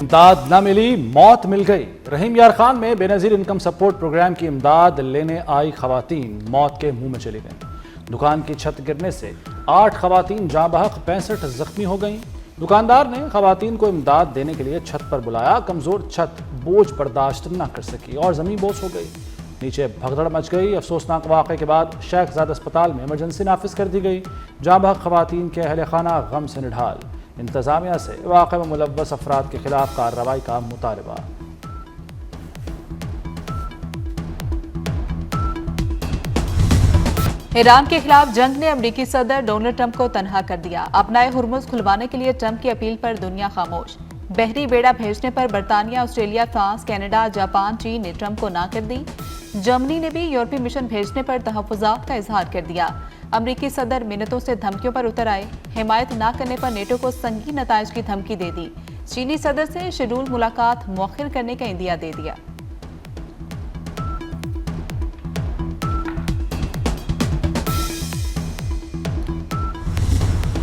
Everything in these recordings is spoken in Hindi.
इमदाद न मिली, मौत मिल गई। रहीम यार खान में बेनजीर इनकम सपोर्ट प्रोग्राम की इमदाद लेने आई खवातीन मौत के मुंह में चली गईं। दुकान की छत गिरने से 8 खवातीन जाँ बहक, 65 जख्मी हो गईं। दुकानदार ने खवातीन को इमदाद देने के लिए छत पर बुलाया। कमजोर छत बोझ बर्दाश्त न कर सकी और जमीन बोझ हो गई। नीचे भगदड़ मच गई। अफसोसनाक वाक़े के बाद शेखजाद अस्पताल में इमरजेंसी नाफिज कर दी गई। जाँ बहक खवातीन के अहल खाना गम से निढाल। इंतजामिया से वाक़े में मुलव्वस अफराद के खिलाफ कार्रवाई का मुतालबा। ईरान के खिलाफ जंग ने अमेरिकी सदर डोनाल्ड ट्रंप को तनहा कर दिया। अपनाए हुर्मुज खुलवाने के लिए ट्रंप की अपील पर दुनिया खामोश। बहरी बेड़ा भेजने पर बरतानिया, ऑस्ट्रेलिया, फ्रांस, कनाडा, जापान, चीन ने ट्रंप को ना कर दी। जर्मनी ने भी यूरोपीय मिशन भेजने पर तहफ़्फ़ुज़ात का इजहार कर दिया। अमेरिकी सदर मिन्नतों से धमकियों पर उतर आए। हिमायत न करने पर नेटो को संगीन नताइज की धमकी दे दी। चीनी सदर से शेड्यूल मुलाकात मौखिर करने का इंदिया दे दिया।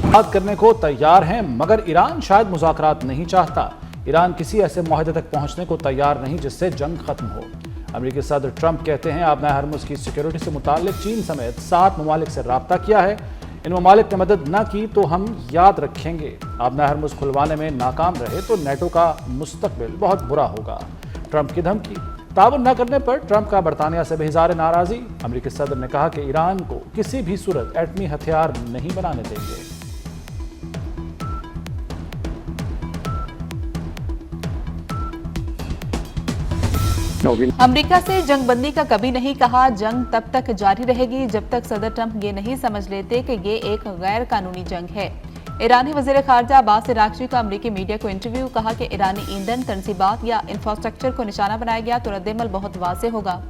बात करने को तैयार हैं, मगर ईरान शायद मुज़ाकरात नहीं चाहता। ईरान किसी ऐसे मुआहदे तक पहुंचने को तैयार नहीं जिससे जंग खत्म हो। अमेरिकी सदर ट्रंप कहते हैं आपने हरमुज की सिक्योरिटी से मुताल्लिक चीन समेत 7 ममालिक से रब्ता किया है। इन ममालिक ने मदद न की तो हम याद रखेंगे। आपने हरमुज खुलवाने में नाकाम रहे तो नेटो का मुस्तकबिल बहुत बुरा होगा। ट्रंप की धमकी। ताउन न करने पर ट्रंप का बरतानिया से भी इज़हार नाराज़गी। अमेरिकी सदर ने कहा कि ईरान को किसी भी सूरत एटमी हथियार नहीं बनाने देंगे। अमेरिका से जंगबंदी का कभी नहीं कहा। जंग तब तक जारी रहेगी जब तक सदर ट्रंप ये नहीं समझ लेते कि ये एक गैर कानूनी जंग है। ईरानी वज़ीर ख़ारजा अब्बास अराग़ची का अमेरिकी मीडिया को इंटरव्यू। कहा कि ईरानी ईंधन, तनसीबात या इंफ्रास्ट्रक्चर को निशाना बनाया गया तो रद्देमल बहुत वाज़ेह होगा।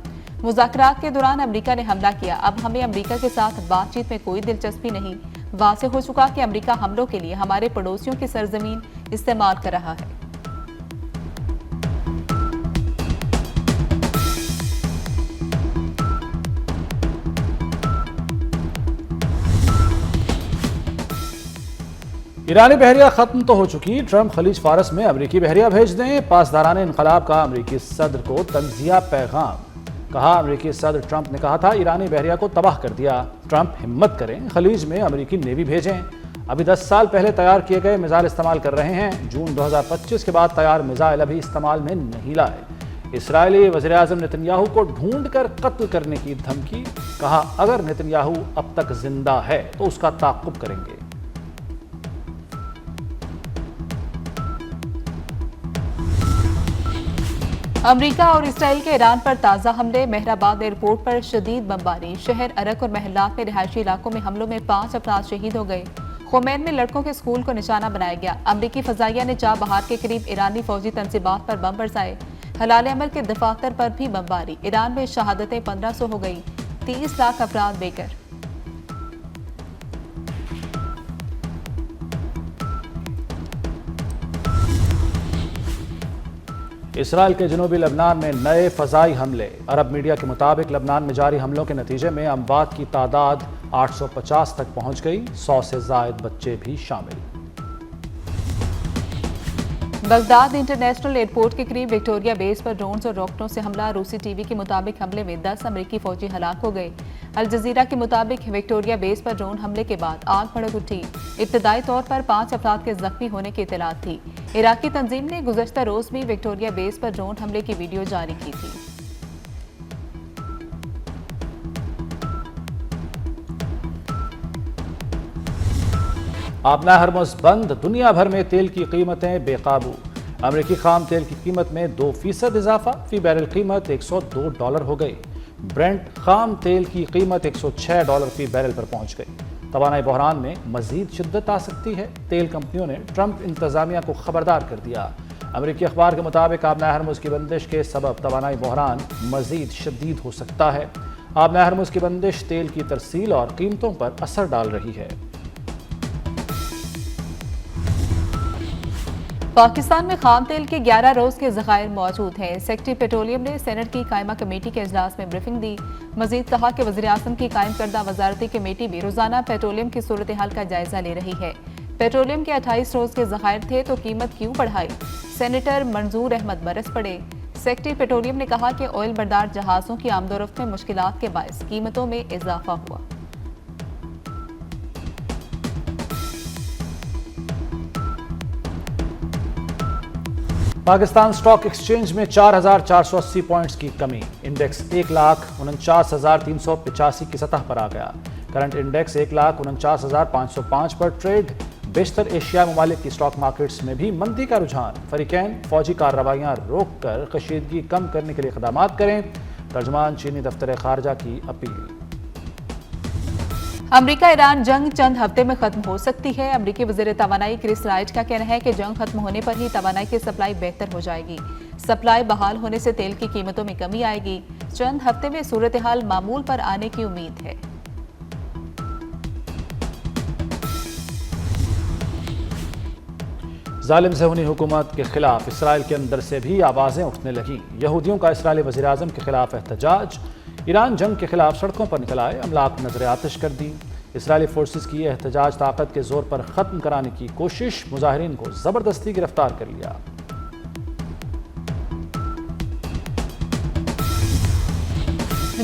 मुज़ाकरात के दौरान अमेरिका ने हमला किया। अब हमें अमेरिका के साथ बातचीत में कोई दिलचस्पी नहीं। वाज़ेह हो चुका कि अमेरिका हमलों के लिए हमारे पड़ोसियों की सरजमीन इस्तेमाल कर रहा है। ईरानी बहरिया खत्म तो हो चुकी। ट्रंप खलीज फारस में अमेरिकी बहरिया भेज दें। पासदारान इनकलाब का अमेरिकी सदर को तंजिया पैगाम। कहा अमेरिकी सदर ट्रंप ने कहा था ईरानी बहरिया को तबाह कर दिया। ट्रंप हिम्मत करें, खलीज में अमेरिकी नेवी भेजें। अभी 10 साल पहले तैयार किए गए मिसाइल इस्तेमाल कर रहे हैं। जून 2025 के बाद तैयार मिसाइल अभी इस्तेमाल में नहीं लाए। इसराइली वज़ीर आज़म नेतन्याहू को ढूंढ कर कत्ल करने की धमकी। कहा अगर नेतन्याहू अब तक जिंदा है तो उसका ताक़ुब करेंगे। अमेरिका और इसराइल के ईरान पर ताज़ा हमले। मेहराबाद एयरपोर्ट पर शदीद बमबारी। शहर अरक और महल्लात में रिहायशी इलाकों में हमलों में 5 अफराद शहीद हो गए। खुमैन में लड़कों के स्कूल को निशाना बनाया गया। अमेरिकी फजाइया ने चाह बहार के करीब ईरानी फौजी तनसीबात पर बम बरसाए। हलाल अमल के दफातर पर भी बमबारी। ईरान में शहादतें 1500 हो गई। 30 लाख अफराद बेघर। इसराइल के जनूबी लबनान में नए फ़ज़ाई हमले। अरब मीडिया के मुताबिक लबनान में जारी हमलों के नतीजे में अमवात की तादाद 850 तक पहुंच गई। 100 से ज़ायद बच्चे भी शामिल। बगदाद इंटरनेशनल एयरपोर्ट के करीब विक्टोरिया बेस पर ड्रोन्स और रॉकेटों से हमला। रूसी टीवी के मुताबिक हमले में 10 अमेरिकी फौजी हलाक हो गए। अल जजीरा के मुताबिक विक्टोरिया बेस पर ड्रोन हमले के बाद आग भड़क उठी। इब्तदाई तौर पर 5 अफराद के जख्मी होने की इत्तलात थी। इराकी तंजीम ने गुज़श्ता रोज भी विक्टोरिया बेस पर ड्रोन हमले की वीडियो जारी की थी। आपना हरमुज बंद। दुनिया भर में तेल की कीमतें बेकाबू। अमेरिकी खाम तेल की कीमत में 2% इजाफा। फी बैरल कीमत $102 हो गई। ब्रेंट खाम तेल की कीमत $106 फी बैरल पर पहुंच गई। तवानाई बहरान में मजीद शिद्दत आ सकती है। तेल कंपनियों ने ट्रंप इंतजामिया को खबरदार कर दिया। अमेरिकी अखबार के मुताबिक आपना हरमुज की बंदिश के सबब तवानाई बहरान मजीद शदीद हो सकता है। आपना हरमुज की बंदिश तेल की तरसील और कीमतों पर असर डाल रही है। पाकिस्तान में खाम तेल के 11 रोज के ज़खायर मौजूद हैं। सेक्रेटरी पेट्रोलियम ने सेनेट की कायमा कमेटी के इजलास में ब्रीफिंग दी। मजीद कहा कि वज़ीर आज़म की कायम करदा वजारती कमेटी भी रोजाना पेट्रोलियम की सूरत हाल का जायजा ले रही है। पेट्रोलियम के 28 रोज के जखायर थे तो कीमत क्यों बढ़ाई? सेनेटर मंजूर अहमद बरस पड़े। सेक्रेटरी पेट्रोलियम ने कहा कि ऑयल बरदार जहाजों की आमदोरफ्त में मुश्किलात के बायस कीमतों में इजाफा हुआ। पाकिस्तान स्टॉक एक्सचेंज में 4,480 पॉइंट्स की कमी। इंडेक्स 1,49,385 की सतह पर आ गया। करंट इंडेक्स 1,49,505 पर ट्रेड। बेशतर एशिया ममालिक की स्टॉक मार्केट्स में भी मंदी का रुझान। फरीकैन फौजी कार्रवाइयां रोककर कशीदगी कम करने के लिए इक़दामात करें। तर्जमान चीनी दफ्तर खारजा की अपील। अमरीका ईरान जंग चंद हफ्ते में खत्म हो सकती है। अमरीकी वज़ीर तवानाई क्रिस राइट का कहना है कि जंग खत्म होने पर ही तवानाई की सप्लाई बेहतर हो जाएगी। सप्लाई बहाल होने से तेल की कीमतों में कमी आएगी। चंद हफ्ते में सूरत हाल मामूल पर आने की उम्मीद है। जालिम ज़हूनी हुकूमत के खिलाफ इसराइल के अंदर से भी आवाज़ें उठने लगीं। यहूदियों का इसराइली वज़ीर आज़म के खिलाफ एहतजाज। ईरान जंग के खिलाफ सड़कों पर निकल आए, अमलाक नजर आतिश कर दी। इसराइली फोर्सेस की एहतजाज ताकत के जोर पर ख़त्म कराने की कोशिश। मुजाहिरीन को ज़बरदस्ती गिरफ्तार कर लिया।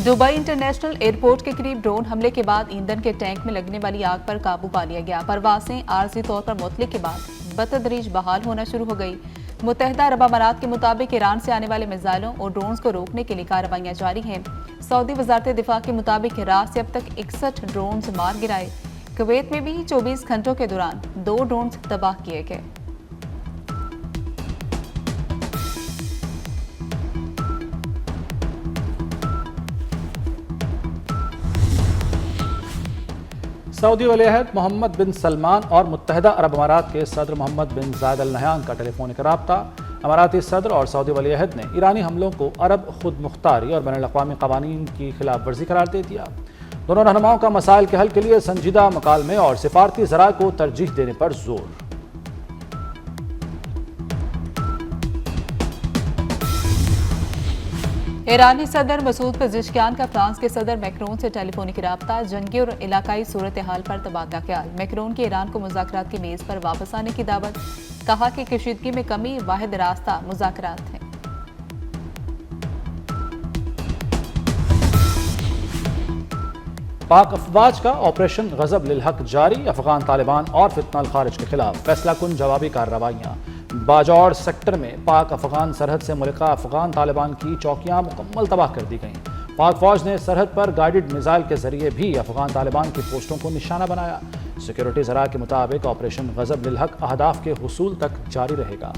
दुबई इंटरनेशनल एयरपोर्ट के करीब ड्रोन हमले के बाद ईंधन के टैंक में लगने वाली आग पर काबू पा लिया गया। परवासें आर्जी तौर पर मुअत्तली के बाद बतदरीज बहाल होना शुरू हो गई। मुत्तहिदा अरब अमारात के मुताबिक ईरान से आने वाले मिसाइलों और ड्रोन्स को रोकने के लिए कार्रवाइयां जारी हैं। सऊदी वजारत दिफा के मुताबिक रात से अब तक 61 ड्रोन्स मार गिराए। कुवैत में भी 24 घंटों के दौरान 2 ड्रोन्स तबाह किए गए। सऊदी वलीअहद मोहम्मद बिन सलमान और मुत्तहिदा अरब अमारात के सदर मोहम्मद बिन जायद अल नहयान का टेलीफोनिक रब्ता। अमाराती सदर और सऊदी वलीअहद ने ईरानी हमलों को अरब खुद मुख्तारी और बैनुल-अक़वामी क़वानीन की खिलाफ वर्जी करार दे दिया। दोनों रहनुमाओं का मसाइल के हल के लिए संजीदा मकालमे और सिफारती ज़राए को तरजीह देने पर जोर। ईरानी सदर मसूद पेज़ेश्कियान का फ्रांस के सदर मैक्रोन से टेलीफोनिक रब्ता। जंगी और इलाकाई सूरत हाल पर तबादला ख्याल। मैक्रोन की ईरान को मुज़ाकरात की मेज़ पर वापस आने की दावत। कहा कि कशीदगी में कमी वाहिद रास्ता मुज़ाकरात है। पाक अफवाज का ऑपरेशन गजब लिल हक जारी। अफगान तालिबान और फितना खारिज के खिलाफ फैसला कुन जवाबी कार्रवाइयाँ। बाजौर सेक्टर में पाक अफगान सरहद से मुल्का अफगान तालिबान की चौकियां मुकम्मल तबाह कर दी गईं। पाक फौज ने सरहद पर गाइडेड मिसाइल के जरिए भी अफगान तालिबान की पोस्टों को निशाना बनाया। सिक्योरिटी ज़रा के मुताबिक ऑपरेशन गजब लिल हक अहदाफ के हुसूल तक जारी रहेगा।